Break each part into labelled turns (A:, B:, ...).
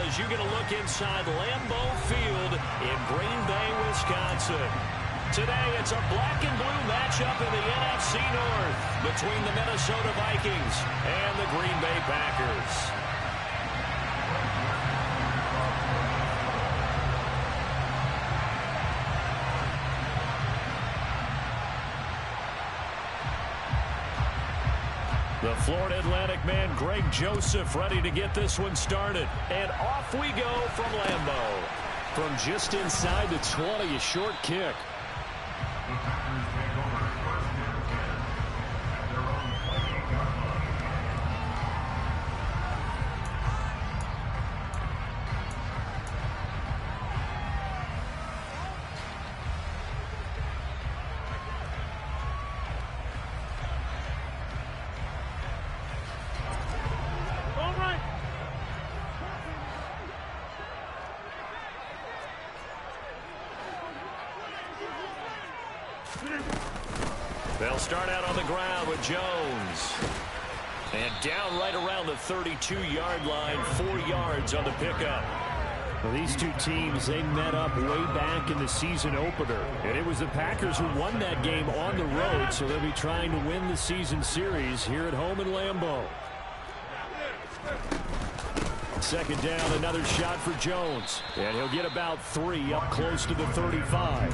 A: as you get a look inside Lambeau Field in Green Bay, Wisconsin. Today, it's a black and blue matchup in the NFC North between the Minnesota Vikings and the Green Bay Packers. The Florida Atlantic man, Greg Joseph, ready to get this one started. And off we go from Lambeau.
B: From just inside the 20, a short kick.
A: They'll start out on the ground with Jones. And down right around the 32-yard line, 4 yards on the pickup.
B: Well, these two teams, they met up way back in the season opener. And it was the Packers who won that game on the road, so they'll be trying to win the season series here at home in Lambeau. Second down, another shot for Jones. And he'll get about 3 up close to the 35.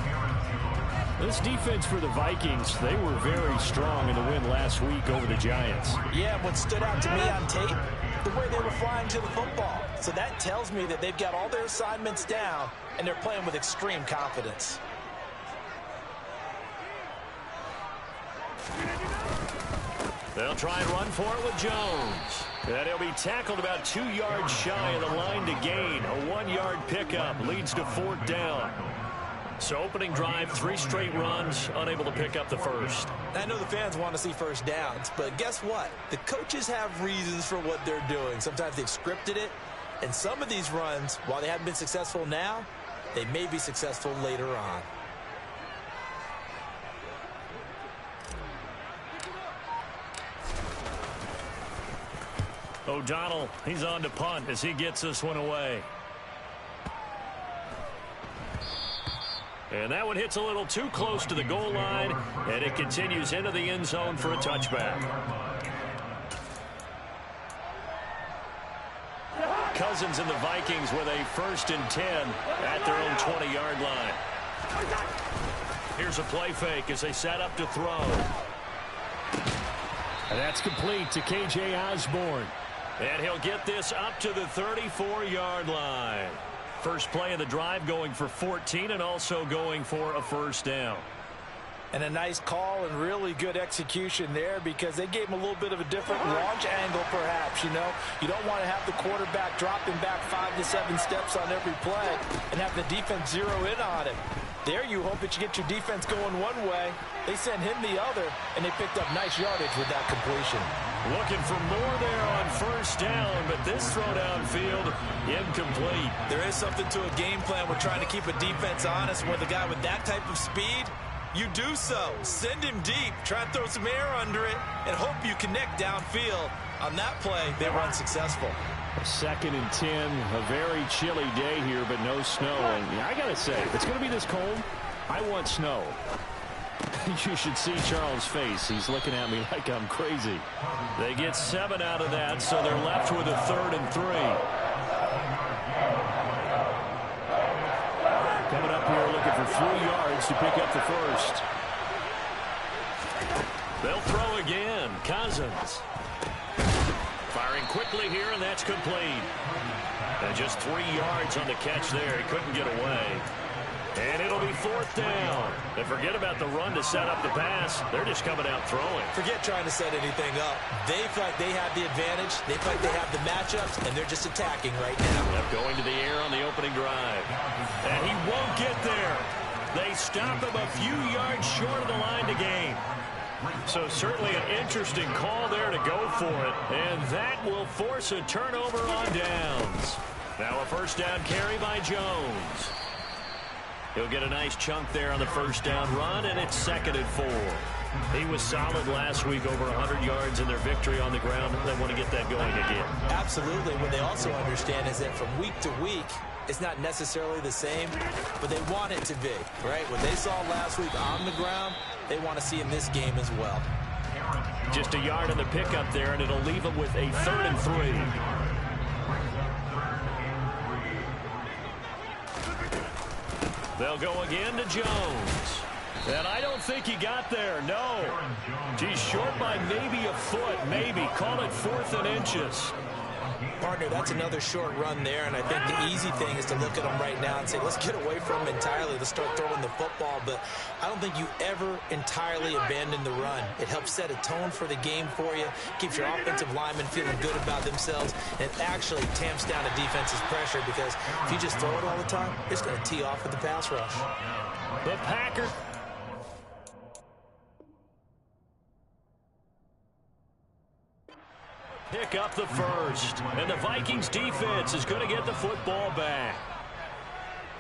B: This defense for the Vikings, they were very strong in the win last week over the Giants.
C: Yeah, what stood out to me on tape, the way they were flying to the football. So that tells me that they've got all their assignments down, and they're playing with extreme confidence.
A: They'll try and run for it with Jones. And he'll be tackled about 2 yards shy of the line to gain. A 1-yard pickup leads to 4th down. So opening drive, 3 straight runs, unable to pick up the first.
C: I know the fans want to see first downs, but guess what? The coaches have reasons for what they're doing. Sometimes they've scripted it, and some of these runs, while they haven't been successful now, they may be successful later on.
A: O'Donnell, he's on to punt as he gets this one away. And that one hits a little too close to the goal line, and it continues into the end zone for a touchback. Cousins and the Vikings with a 1st and 10 at their own 20-yard line. Here's a play fake as they set up to throw.
B: And that's complete to K.J. Osborne.
A: And he'll get this up to the 34-yard line. First play of the drive going for 14 and also going for a 1st down.
C: And a nice call and really good execution there because they gave him a little bit of a different launch angle perhaps, you know. You don't want to have the quarterback dropping back 5 to 7 steps on every play and have the defense zero in on him. There you hope that you get your defense going one way. They sent him the other, and they picked up nice yardage with that completion.
A: Looking for more there on 1st down, but this throw downfield incomplete.
C: There is something to a game plan. We're trying to keep a defense honest. With a guy with that type of speed, you do so. Send him deep. Try and throw some air under it and hope you connect downfield. On that play, they were unsuccessful.
B: 2nd and 10, a very chilly day here, but no snow. And I got to say, if it's going to be this cold, I want snow. You should see Charles' face. He's looking at me like I'm crazy.
A: They get 7 out of that, so they're left with a 3rd and 3.
B: Coming up here looking for 3 yards to pick up the first.
A: They'll throw again. Cousins. Firing quickly here, and that's complete. And just 3 yards on the catch there. He couldn't get away. And it'll be 4th down. And forget about the run to set up the pass. They're just coming out throwing.
C: Forget trying to set anything up. They feel like they have the advantage. They feel like they have the matchups, and they're just attacking right now.
A: Yep, going to the air on the opening drive. And he won't get there. They stop him a few yards short of the line to gain. So certainly an interesting call there to go for it. And that will force a turnover on downs. Now a 1st down carry by Jones. He'll get a nice chunk there on the 1st down run, and it's 2nd and 4. He was solid last week, over 100 yards in their victory on the ground. They want to get that going again.
C: Absolutely. What they also understand is that from week to week, it's not necessarily the same, but they want it to be, right? What they saw last week on the ground, they want to see in this game as well.
A: Just a yard on the pickup there, and it'll leave them with a 3rd and 3. They'll go again to Jones. And I don't think he got there, no. He's short by maybe a foot, maybe. Call it 4th and inches.
C: Partner, that's another short run there, and I think the easy thing is to look at him right now and say, let's get away from him entirely. Let's start throwing the football, but I don't think you ever entirely abandon the run. It helps set a tone for the game for you, keeps your offensive linemen feeling good about themselves, and it actually tamps down a defense's pressure because if you just throw it all the time, it's going to tee off with the pass rush.
A: The Packers. Pick up the first, and the Vikings defense is going to get the football back.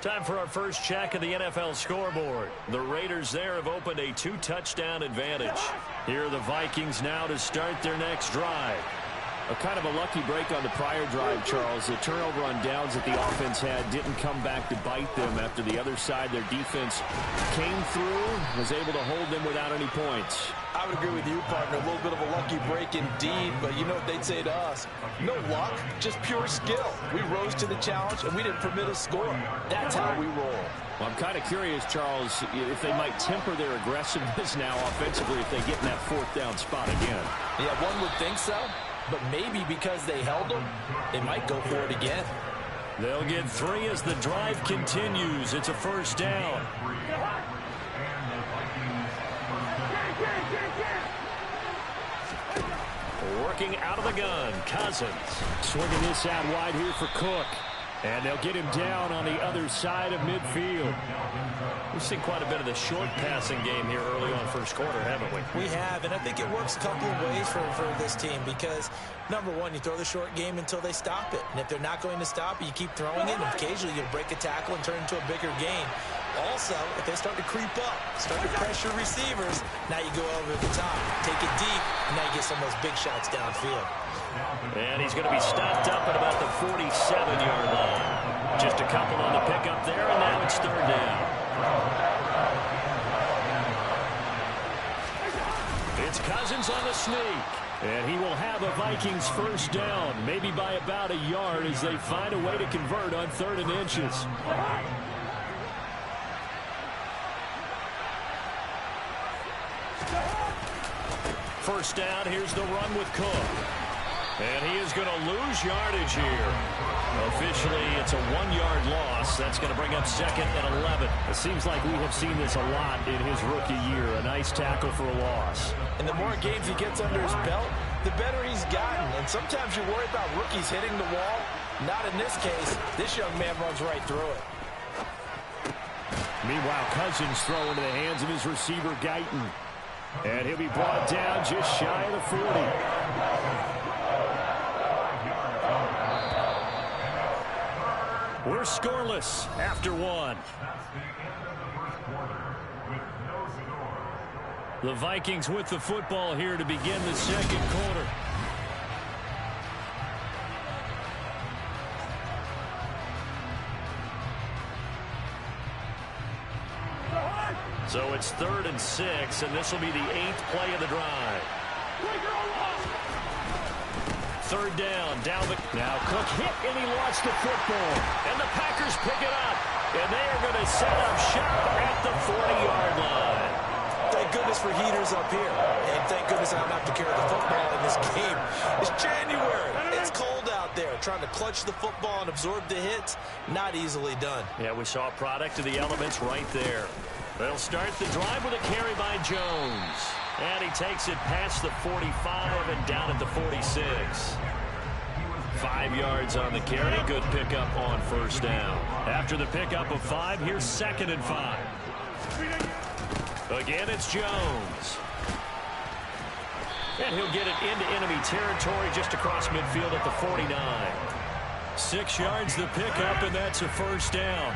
A: Time for our first check of the NFL scoreboard. The Raiders there have opened a 2-touchdown advantage. Here are the Vikings now to start their next drive.
B: A kind of a lucky break on the prior drive, Charles. The turnover on downs that the offense had didn't come back to bite them after the other side. Their defense came through, was able to hold them without any points.
C: I would agree with you, partner. A little bit of a lucky break indeed, but you know what they'd say to us? No luck, just pure skill. We rose to the challenge, and we didn't permit a score. That's how we roll.
B: Well, I'm kind of curious, Charles, if they might temper their aggressiveness now offensively if they get in that 4th down spot again.
C: Yeah, one would think so. But maybe because they held them, they might go for it again.
A: They'll get 3 as the drive continues. It's a 1st down. Working out of the gun, Cousins.
B: Swinging this out wide here for Cook. And they'll get him down on the other side of midfield.
A: We've seen quite a bit of the short passing game here early on first quarter, haven't we?
C: We have, and I think it works a couple of ways for this team because, number one, you throw the short game until they stop it. And if they're not going to stop it, you keep throwing it, and occasionally you'll break a tackle and turn into a bigger gain. Also, if they start to creep up, start to pressure receivers, now you go over the top, take it deep, and now you get some of those big shots downfield.
A: And he's going to be stopped up at about the 47-yard line. Just a couple on the pickup there, and now it's 3rd down. It's Cousins on the sneak. And he will have a Vikings 1st down, maybe by about a yard as they find a way to convert on 3rd and inches. First down, here's the run with Cook. And he is going to lose yardage here. Officially, it's a 1-yard loss. That's going to bring up 2nd and 11.
B: It seems like we have seen this a lot in his rookie year. A nice tackle for a loss.
C: And the more games he gets under his belt, the better he's gotten. And sometimes you worry about rookies hitting the wall. Not in this case. This young man runs right through it.
B: Meanwhile, Cousins throw into the hands of his receiver, Guyton. And he'll be brought down just shy of the 40.
A: We're scoreless after 1. The Vikings with the football here to begin the 2nd quarter. So it's 3rd and 6, and this will be the 8th play of the drive. 3rd down, Dalvin. Now Cook hit, and he lost the football. And the Packers pick it up. And they are going to set up shop at the 40-yard line.
C: Thank goodness for heaters up here. And thank goodness I don't have to carry the football in this game. It's January. It's cold out there. Trying to clutch the football and absorb the hits, not easily done.
A: Yeah, we saw a product of the elements right there. They'll start the drive with a carry by Jones. And he takes it past the 45 and down at the 46. 5 yards on the carry. Good pickup on 1st down. After the pickup of 5, here's 2nd and 5. Again, it's Jones. And he'll get it into enemy territory just across midfield at the 49. 6 yards the pickup, and that's a 1st down.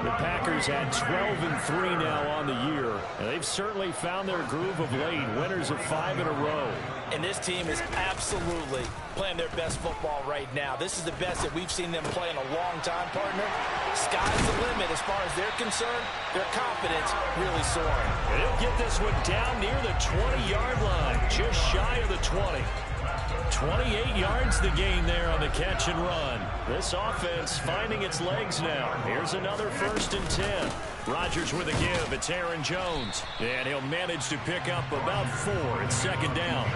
B: The Packers at 12-3 now on the year, and they've certainly found their groove of late, winners of 5 in a row.
C: And this team is absolutely playing their best football right now. This is the best that we've seen them play in a long time, partner. Sky's the limit as far as they're concerned. Their confidence really soaring.
A: And he'll get this one down near the 20-yard line, just shy of the 20. 28 yards the gain there on the catch and run. This offense finding its legs now. Here's another 1st and 10. Rodgers with a give. It's Aaron Jones. And he'll manage to pick up about 4. It's 2nd down.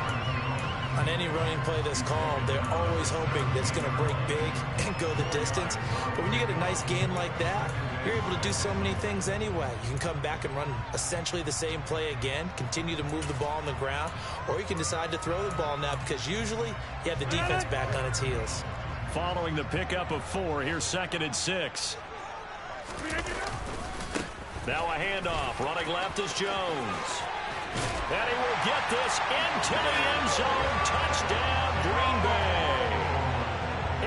C: On any running play that's called, they're always hoping that it's going to break big and go the distance. But when you get a nice gain like that, you're able to do so many things anyway. You can come back and run essentially the same play again, continue to move the ball on the ground, or you can decide to throw the ball now because usually you have the defense back on its heels.
A: Following the pickup of 4, here's 2nd and 6. Now a handoff. Running left is Jones. And he will get this into the end zone. Touchdown, Green Bay.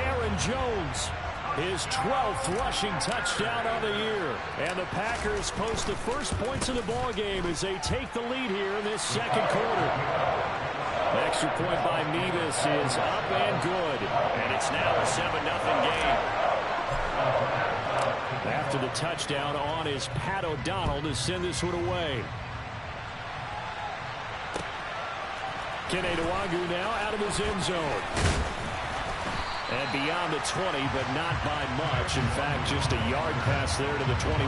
B: Aaron Jones, his 12th rushing touchdown on the year. And the Packers post the first points of the ball game as they take the lead here in this 2nd quarter. The extra point by Mevis is up and good.
A: And it's now a 7-0 game.
B: After the touchdown on is Pat O'Donnell to send this one away. Kene Nwangwu now out of his end zone. And beyond the 20, but not by much. In fact, just a yard pass there to the 21.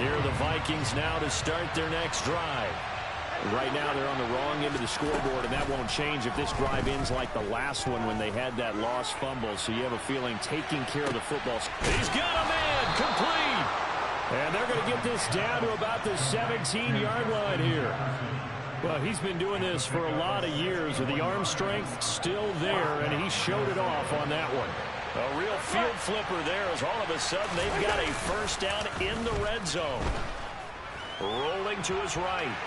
B: Here are the Vikings now to start their next drive. Right now they're on the wrong end of the scoreboard, and that won't change if this drive ends like the last one when they had that lost fumble. So you have a feeling taking care of the football.
A: He's got a man complete.
B: And they're going to get this down to about the 17-yard line here. Well, he's been doing this for a lot of years with the arm strength still there, and he showed it off on that one.
A: A real field flipper there as all of a sudden they've got a 1st down in the red zone. Rolling to his right.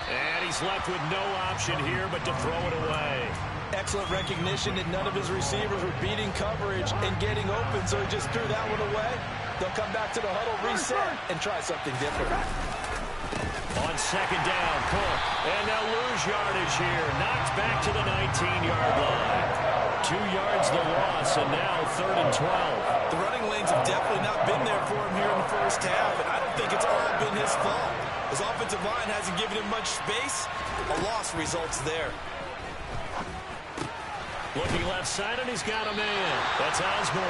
A: And he's left with no option here but to throw it away.
C: Excellent recognition that none of his receivers were beating coverage and getting open, so he just threw that one away. They'll come back to the huddle, reset, and try something different.
A: On 2nd down, Cook. And they'll lose yardage here. Knocked back to the 19-yard line. 2 yards the loss, and now 3rd and 12.
C: The running lanes have definitely not been there for him here in the first half, and I don't think it's all been his fault. His offensive line hasn't given him much space. A loss results there.
A: Looking left side, and he's got a man. That's Osborne.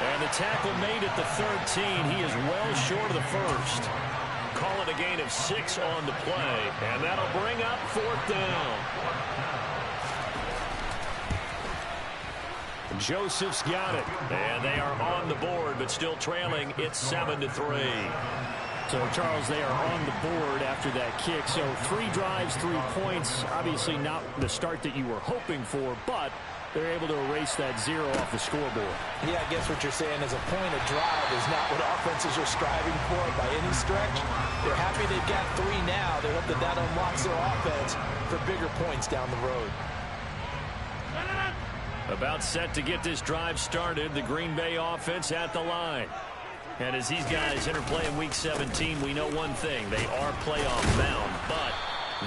A: And the tackle made at the 13. He is well short of the 1st. Call it a gain of 6 on the play. And that'll bring up 4th down.
B: Joseph's got it.
A: And they are on the board, but still trailing. It's 7-3.
B: So, Charles, they are on the board after that kick. So 3 drives, 3 points. Obviously not the start that you were hoping for, but they're able to erase that 0 off the scoreboard.
C: Yeah, I guess what you're saying is a point of drive is not what offenses are striving for by any stretch. They're happy they've got 3 now. They hope that that unlocks their offense for bigger points down the road.
A: About set to get this drive started, the Green Bay offense at the line. And as these guys interplay in Week 17, we know one thing. They are playoff bound, but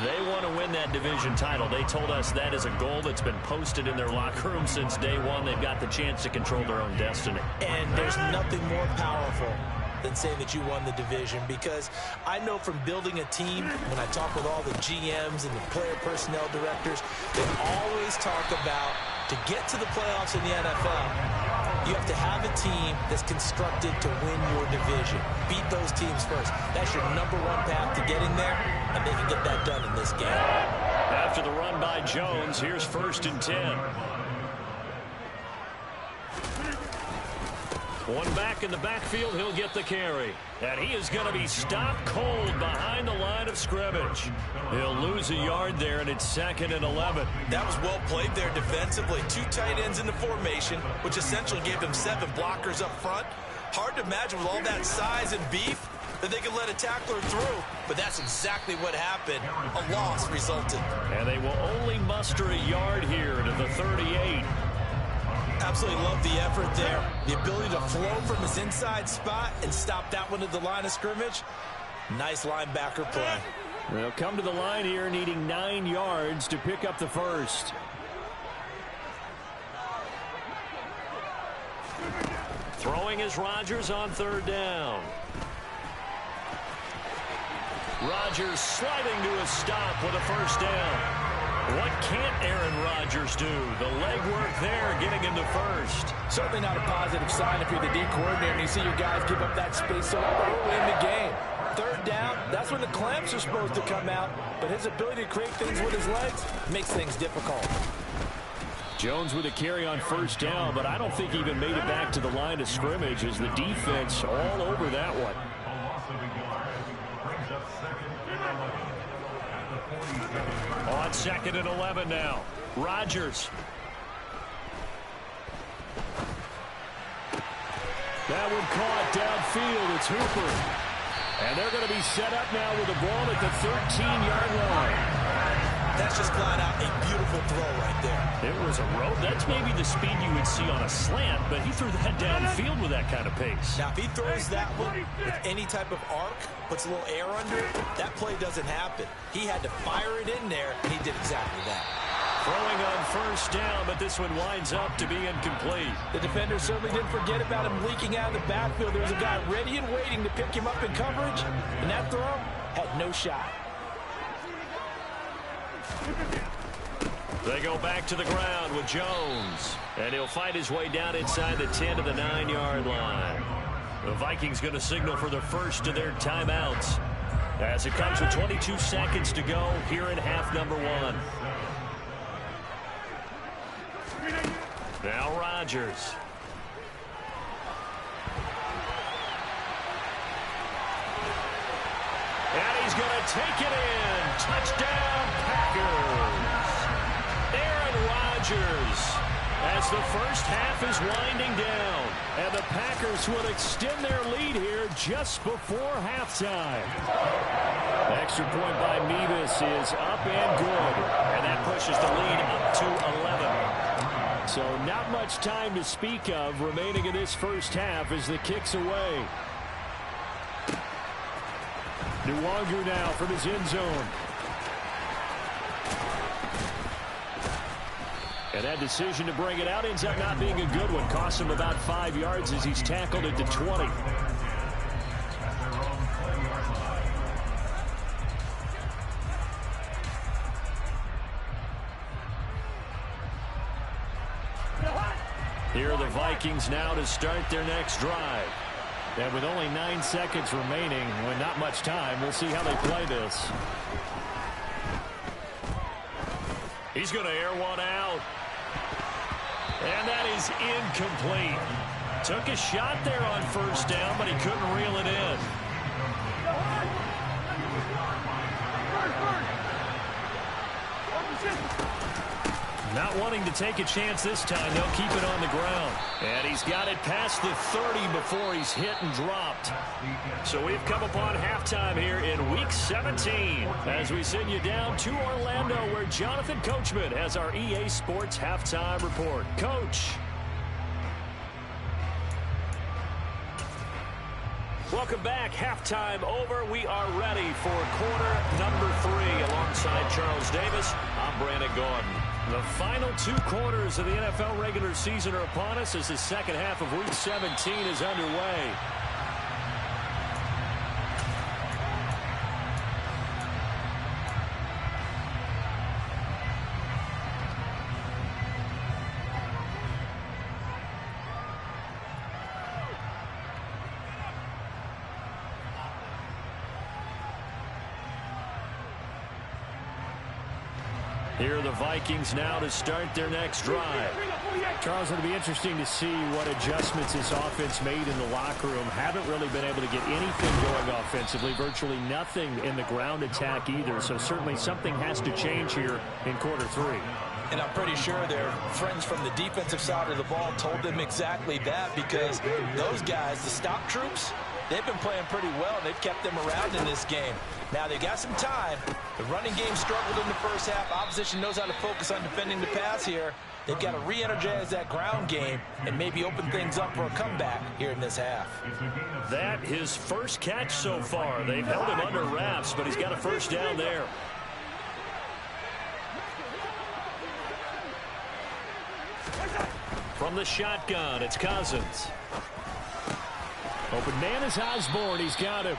A: they want to win that division title. They told us that is a goal that's been posted in their locker room since day one. They've got the chance to control their own destiny.
C: And there's nothing more powerful than saying that you won the division, because I know from building a team, when I talk with all the GMs and the player personnel directors, they always talk about to get to the playoffs in the NFL, you have to have a team that's constructed to win your division. Beat those teams first. That's your #1 path to getting there, and they can get that done in this game.
A: After the run by Jones, here's 1st and 10. One back in the backfield, he'll get the carry. And he is going to be stopped cold behind the line of scrimmage. He'll lose a yard there, and it's 2nd and 11.
C: That was well played there defensively. 2 tight ends in the formation, which essentially gave them 7 blockers up front. Hard to imagine with all that size and beef that they could let a tackler through, but that's exactly what happened. A loss resulted.
A: And they will only muster a yard here to the 38.
C: Absolutely love the effort there. The ability to flow from his inside spot and stop that one at the line of scrimmage. Nice linebacker play.
B: They'll come to the line here needing 9 yards to pick up the first.
A: Throwing is Rodgers on 3rd down. Rodgers sliding to a stop with a first down. What can't Aaron Rodgers do? The legwork there getting him to first.
C: Certainly not a positive sign if you're the D coordinator and you see your guys give up that space so early in the game. 3rd down, that's when the clamps are supposed to come out, but his ability to create things with his legs makes things difficult.
B: Jones with a carry on 1st down, but I don't think he even made it back to the line of scrimmage as the defense all over that one.
A: On 2nd and 11 now. Rodgers.
B: That one caught downfield. It's Hooper. And they're going to be set up now with the ball at the 13-yard line.
C: That's just flat out a beautiful throw right there.
A: It was a rope. That's maybe the speed you would see on a slant, but he threw that downfield with that kind of pace.
C: Now, if he throws that one with any type of arc, puts a little air under it, that play doesn't happen. He had to fire it in there, and he did exactly that.
A: Throwing on 1st down, but this one winds up to be incomplete.
C: The defender certainly didn't forget about him leaking out of the backfield. There was a guy ready and waiting to pick him up in coverage, and that throw had no shot.
A: They go back to the ground with Jones. And he'll fight his way down inside the 10 to the 9-yard line. The Vikings going to signal for the first of their timeouts as it comes with 22 seconds to go here in half number 1. Now Rodgers. And he's going to take it in. Touchdown, Packers. Aaron Rodgers as the first half is winding down. And the Packers will extend their lead here just before halftime.
B: Extra point by Mevis is up and good.
A: And that pushes the lead up to 11.
B: So not much time to speak of remaining in this first half as the kick's away. Nwangu now from his end zone. And that decision to bring it out ends up not being a good one. Costs him about 5 yards as he's tackled at the 20. Here are the Vikings now to start their next drive. And with only 9 seconds remaining, with not much time, we'll see how they play this.
A: He's going to air one out. And that is incomplete. Took a shot there on 1st down, but he couldn't reel it in. Not wanting to take a chance this time, they'll keep it on the ground. And he's got it past the 30 before he's hit and dropped. So we've come upon halftime here in Week 17 as we send you down to Orlando where Jonathan Coachman has our EA Sports Halftime Report. Coach. Welcome back. Halftime over. We are ready for quarter number 3 alongside Charles Davis. I'm Brandon Gordon. The final 2 quarters of the NFL regular season are upon us as the second half of Week 17 is underway. Here are the Vikings now to start their next drive.
B: Charles, it'll be interesting to see what adjustments this offense made in the locker room. Haven't really been able to get anything going offensively. Virtually nothing in the ground attack either. So certainly something has to change here in quarter 3.
C: And I'm pretty sure their friends from the defensive side of the ball told them exactly that, because those guys, the stop troops, they've been playing pretty well. They've kept them around in this game. Now, they got some time. The running game struggled in the first half. Opposition knows how to focus on defending the pass here. They've got to re-energize that ground game and maybe open things up for a comeback here in this half.
A: That his first catch so far. They've held him under wraps, but he's got a first down there. From the shotgun, it's Cousins.
B: Open man is Osborne. He's got him.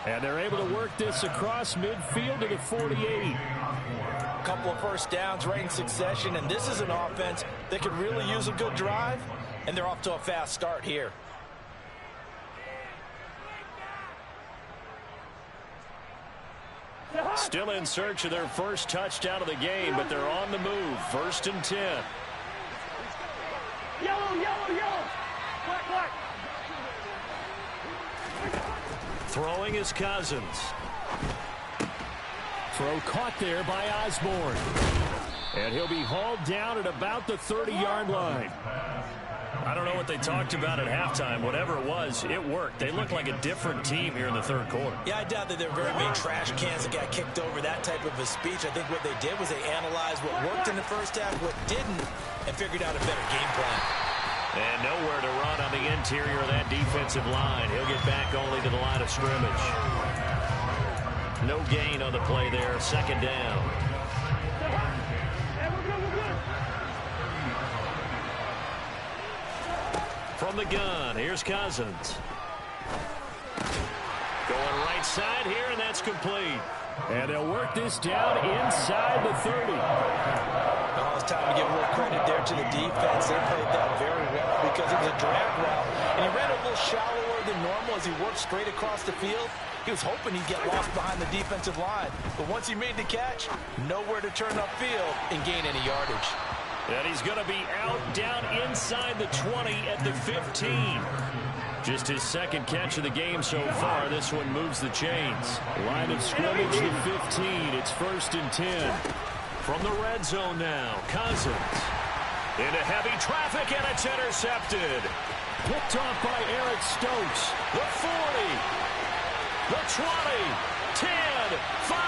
B: And they're able to work this across midfield to the 48.
C: A couple of first downs right in succession, and this is an offense that could really use a good drive, and they're off to a fast start here.
A: Still in search of their first touchdown of the game, but they're on the move. 1st and 10.
D: Yellow, yellow, yellow. Black, black.
A: Throwing is Cousins.
B: Throw caught there by Osborne. And he'll be hauled down at about the 30-yard line.
A: I don't know what they talked about at halftime. Whatever it was, it worked. They look like a different team here in the third quarter.
C: Yeah, I doubt that there were very many trash cans that got kicked over, that type of a speech. I think what they did was they analyzed what worked in the first half, what didn't, and figured out a better game plan.
A: And nowhere to run on the interior of that defensive line. He'll get back only to the line of scrimmage. No gain on the play there. 2nd down. From the gun, here's Cousins. Going right side here, and that's complete.
B: And they'll work this down inside the 30.
C: Oh, it's time to give a little credit there to the defense. They played that very well because it was a drag route. And he ran a little shallower than normal as he worked straight across the field. He was hoping he'd get lost behind the defensive line. But once he made the catch, nowhere to turn upfield and gain any yardage.
A: And he's going to be out down inside the 20 at the 15. Just his 2nd catch of the game so far. This one moves the chains.
B: Line of scrimmage to 15. It's 1st and 10.
A: From the red zone now, Cousins. Into heavy traffic, and it's intercepted.
B: Picked off by Eric Stokes.
A: The 40. The 20. 10. 5.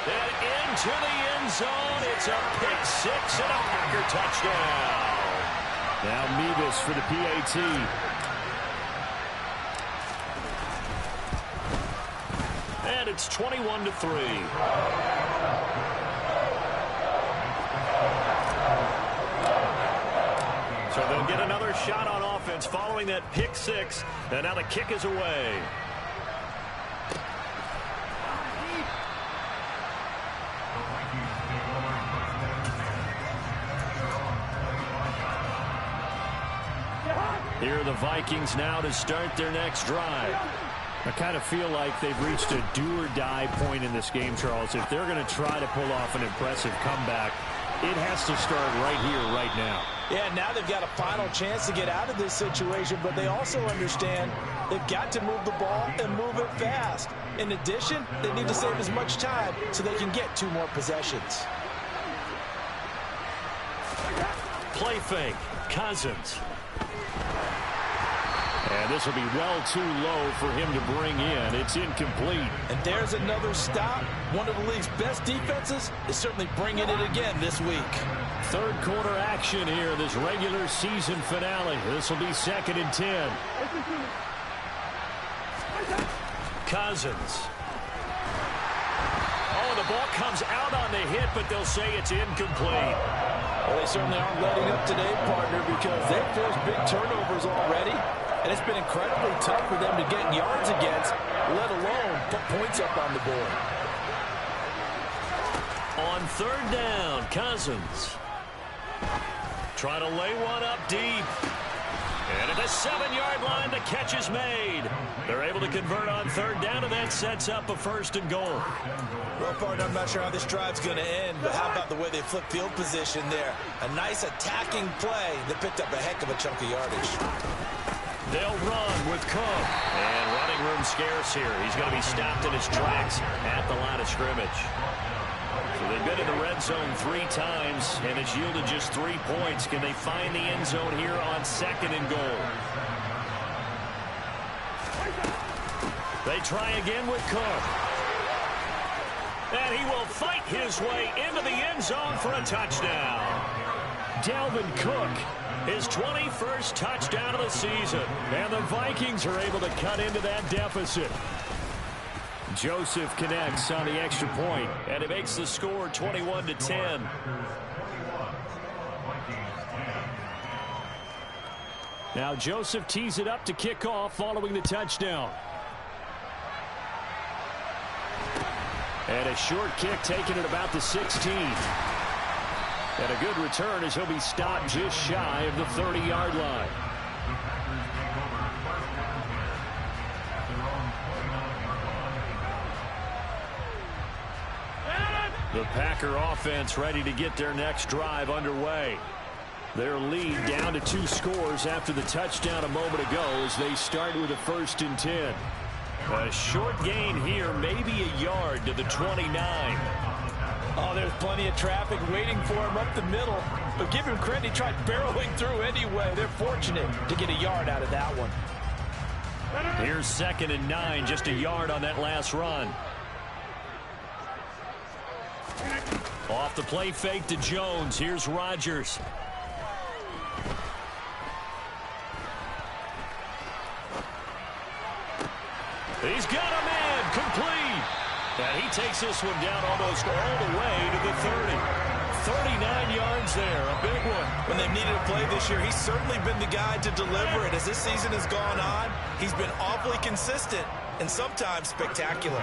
A: And into the end zone. It's a pick 6 and a Packer touchdown.
B: Now Mevis for the PAT.
A: And it's 21-3. So they'll get another shot on offense following that pick 6. And now the kick is away. Here are the Vikings now to start their next drive.
B: I kind of feel like they've reached a do-or-die point in this game, Charles. If they're going to try to pull off an impressive comeback, it has to start right here, right now.
C: Yeah, now they've got a final chance to get out of this situation, but they also understand they've got to move the ball and move it fast. In addition, they need to save as much time so they can get 2 more possessions.
A: Play fake. Cousins.
B: And this will be well too low for him to bring in. It's incomplete.
C: And there's another stop. One of the league's best defenses is certainly bringing it again this week.
B: 3rd quarter action here, this regular season finale. This will be 2nd and 10.
A: Cousins. Oh, the ball comes out on the hit, but they'll say it's incomplete.
C: Well, they certainly aren't letting up today, partner, because they've forced big turnovers already. And it's been incredibly tough for them to get yards against, let alone put points up on the board.
A: On 3rd down, Cousins. Try to lay one up deep. And at the 7-yard line, the catch is made. They're able to convert on 3rd down, and that sets up a 1st and goal.
C: Well, partner, I'm not sure how this drive's going to end, but how about the way they flip field position there? A nice attacking play that picked up a heck of a chunk of yardage.
A: They'll run with Cook. And running room scarce here. He's going to be stopped in his tracks at the line of scrimmage. So they've been in the red zone 3 times, and it's yielded just 3 points. Can they find the end zone here on 2nd and goal? They try again with Cook. And he will fight his way into the end zone for a touchdown.
B: Dalvin Cook.
A: His 21st touchdown of the season.
B: And the Vikings are able to cut into that deficit. Joseph connects on the extra point.
A: And it makes the score 21-10.
B: Now Joseph tees it up to kick off following the touchdown. And a short kick taken at about the 16. And a good return as he'll be stopped just shy of the 30-yard line.
A: The Packer offense ready to get their next drive underway.
B: Their lead down to 2 scores after the touchdown a moment ago as they start with a 1st and 10.
A: A short gain here, maybe a yard to the 29.
C: Oh, there's plenty of traffic waiting for him up the middle. But give him credit, he tried barreling through anyway. They're fortunate to get a yard out of that one.
A: Here's 2nd and 9, just a yard on that last run. Off the play fake to Jones. Here's Rodgers. He's got a man complete. And he takes this one down almost all the way to the 30. 39 yards there, a big one.
C: When they've needed a play this year, he's certainly been the guy to deliver it. As this season has gone on, he's been awfully consistent and sometimes spectacular.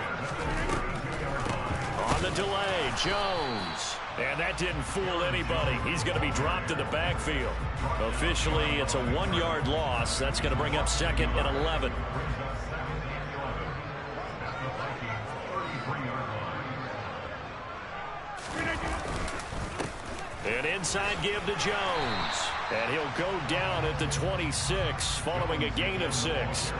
A: On the delay, Jones. And that didn't fool anybody. He's going to be dropped in the backfield. Officially, it's a 1-yard loss. That's going to bring up 2nd and 11. An inside give to Jones. And he'll go down at the 26 following a gain of 6.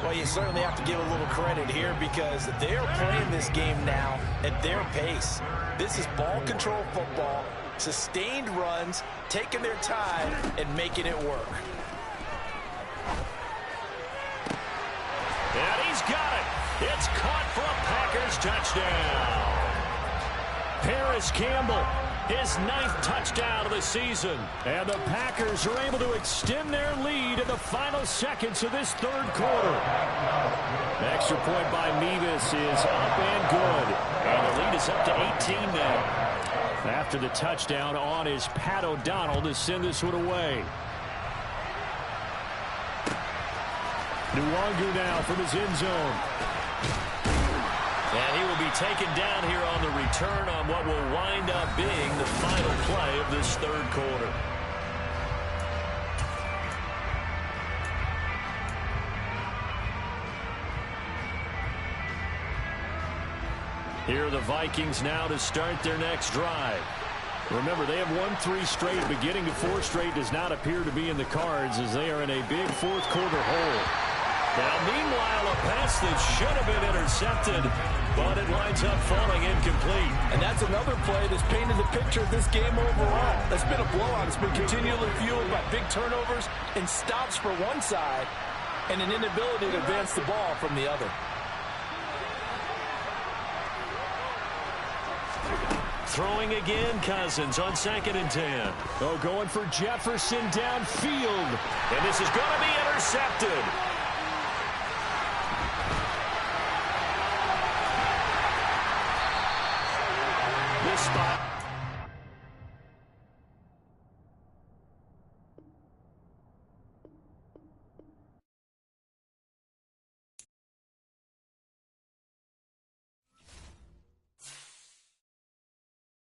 C: Well, you certainly have to give a little credit here because they are playing this game now at their pace. This is ball control football, sustained runs, taking their time and making it work.
A: And he's got it. It's caught for a Packers touchdown.
B: Paris Campbell,
A: his 9th touchdown of the season.
B: And the Packers are able to extend their lead in the final seconds of this 3rd quarter. The extra point by Mevis is up and good. And the lead is up to 18 now. After the touchdown on is Pat O'Donnell to send this one away. Nwangu now from his end zone.
A: And he will be taken down here on the return on what will wind up being the final play of this 3rd quarter. Here are the Vikings now to start their next drive.
B: Remember, they have won 3 straight. Beginning to 4 straight does not appear to be in the cards as they are in a big 4th quarter hole.
A: Now, meanwhile, a pass that should have been intercepted, but it winds up falling incomplete.
C: And that's another play that's painted the picture of this game overall. That's been a blowout. It's been continually fueled by big turnovers and stops for one side and an inability to advance the ball from the other.
A: Throwing again, Cousins on 2nd and 10.
B: Oh, going for Jefferson downfield.
A: And this is going to be intercepted.